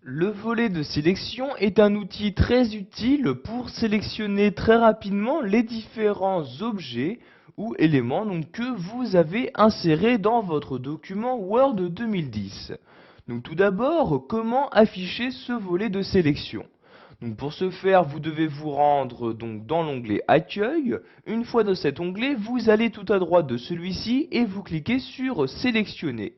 Le volet de sélection est un outil très utile pour sélectionner très rapidement les différents objets ou éléments que vous avez insérés dans votre document Word 2010. Tout d'abord, comment afficher ce volet de sélection? Pour ce faire, vous devez vous rendre dans l'onglet Accueil. Une fois dans cet onglet, vous allez tout à droite de celui-ci et vous cliquez sur Sélectionner.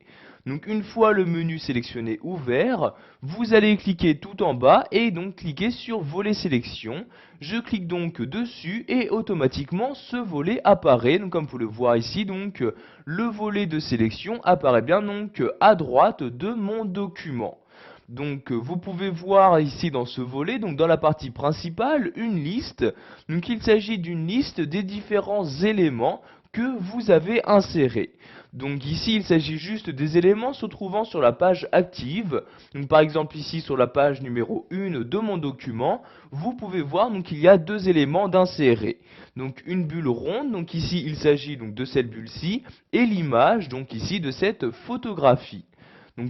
Une fois le menu sélectionné ouvert, vous allez cliquer tout en bas et cliquer sur Volet Sélection. Je clique donc dessus et automatiquement ce volet apparaît. Comme vous pouvez le voir ici, le volet de sélection apparaît bien à droite de mon document. Vous pouvez voir ici dans ce volet, dans la partie principale, une liste. Il s'agit d'une liste des différents éléments que vous avez insérés. Ici, il s'agit juste des éléments se trouvant sur la page active. Par exemple ici sur la page numéro 1 de mon document, vous pouvez voir qu'il y a deux éléments d'insérer. Une bulle ronde, ici il s'agit de cette bulle-ci, et l'image, ici de cette photographie.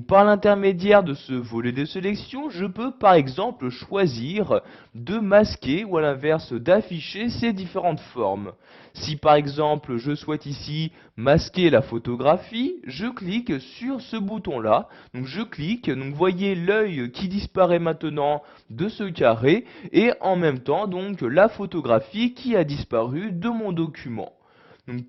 Par l'intermédiaire de ce volet de sélection, je peux par exemple choisir de masquer ou à l'inverse d'afficher ces différentes formes. Si par exemple je souhaite ici masquer la photographie, je clique sur ce bouton-là. Je clique, voyez l'œil qui disparaît maintenant de ce carré et en même temps la photographie qui a disparu de mon document.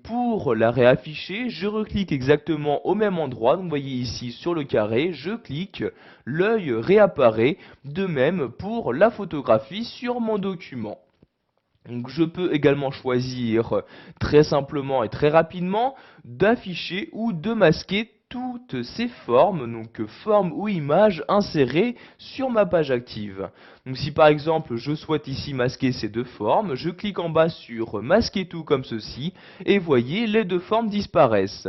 Pour la réafficher, je reclique exactement au même endroit. Vous voyez ici sur le carré, je clique, l'œil réapparaît. De même pour la photographie sur mon document. Je peux également choisir très simplement et très rapidement d'afficher ou de masquer toutes ces formes, formes ou images insérées sur ma page active. Si par exemple je souhaite ici masquer ces deux formes, je clique en bas sur masquer tout comme ceci et voyez les deux formes disparaissent.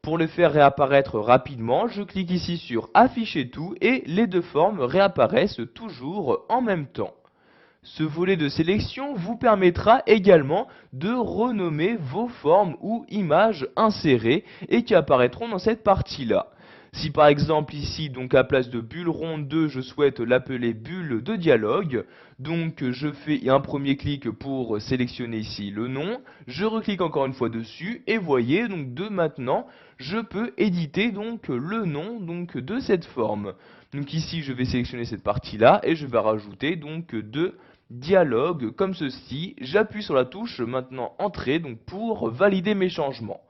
Pour le faire réapparaître rapidement, je clique ici sur afficher tout et les deux formes réapparaissent toujours en même temps. Ce volet de sélection vous permettra également de renommer vos formes ou images insérées et qui apparaîtront dans cette partie-là. Si par exemple ici, à place de bulle ronde 2, je souhaite l'appeler bulle de dialogue, je fais un premier clic pour sélectionner ici le nom, je reclique encore une fois dessus et voyez de maintenant, je peux éditer le nom de cette forme. Ici, je vais sélectionner cette partie-là et je vais rajouter de dialogue comme ceci. J'appuie sur la touche maintenant entrée pour valider mes changements.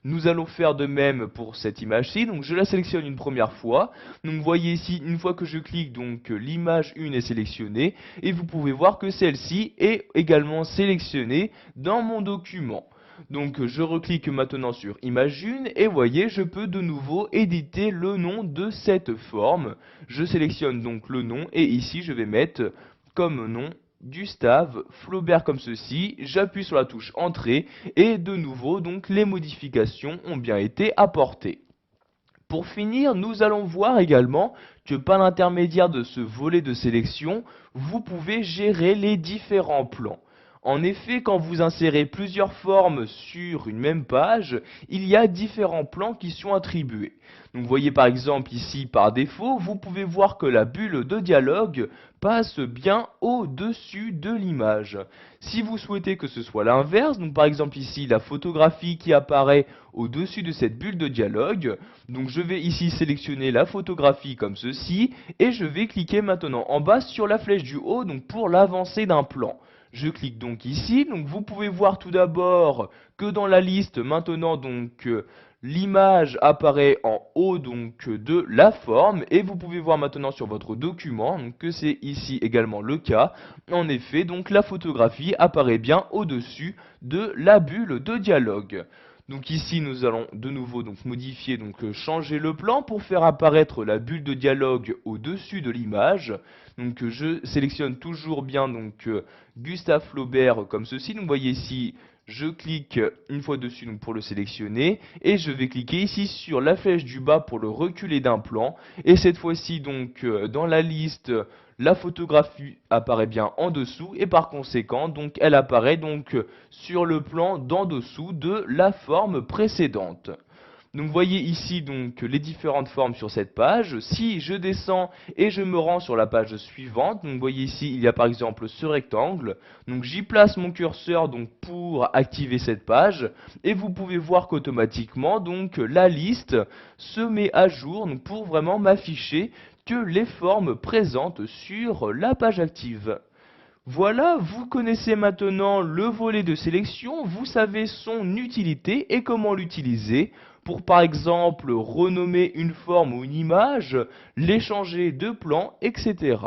Nous allons faire de même pour cette image-ci. Je la sélectionne une première fois. Vous voyez ici, une fois que je clique, l'image 1 est sélectionnée. Et vous pouvez voir que celle-ci est également sélectionnée dans mon document. Je reclique maintenant sur image 1 et voyez, je peux de nouveau éditer le nom de cette forme. Je sélectionne le nom et ici je vais mettre comme nom Gustave Flaubert comme ceci, j'appuie sur la touche Entrée et de nouveau les modifications ont bien été apportées. Pour finir, nous allons voir également que par l'intermédiaire de ce volet de sélection, vous pouvez gérer les différents plans. En effet, quand vous insérez plusieurs formes sur une même page, il y a différents plans qui sont attribués. Vous voyez par exemple ici par défaut, vous pouvez voir que la bulle de dialogue passe bien au-dessus de l'image. Si vous souhaitez que ce soit l'inverse, par exemple ici la photographie qui apparaît au-dessus de cette bulle de dialogue, je vais ici sélectionner la photographie comme ceci et je vais cliquer maintenant en bas sur la flèche du haut pour l'avancée d'un plan. Je clique ici, vous pouvez voir tout d'abord que dans la liste maintenant l'image apparaît en haut de la forme et vous pouvez voir maintenant sur votre document que c'est ici également le cas. En effet, la photographie apparaît bien au-dessus de la bulle de dialogue. Ici nous allons de nouveau modifier, changer le plan pour faire apparaître la bulle de dialogue au-dessus de l'image. Je sélectionne toujours bien Gustave Flaubert comme ceci. Vous voyez ici, je clique une fois dessus pour le sélectionner et je vais cliquer ici sur la flèche du bas pour le reculer d'un plan. Et cette fois-ci dans la liste, la photographie apparaît bien en dessous et par conséquent elle apparaît sur le plan d'en dessous de la forme précédente. Donc vous voyez ici donc les différentes formes sur cette page. Si je descends et je me rends sur la page suivante, donc vous voyez ici il y a par exemple ce rectangle. Donc j'y place mon curseur donc pour activer cette page et vous pouvez voir qu'automatiquement donc la liste se met à jour donc, pour vraiment m'afficher que les formes présentes sur la page active. Voilà, vous connaissez maintenant le volet de sélection, vous savez son utilité et comment l'utiliser pour par exemple renommer une forme ou une image, l'échanger de plan, etc.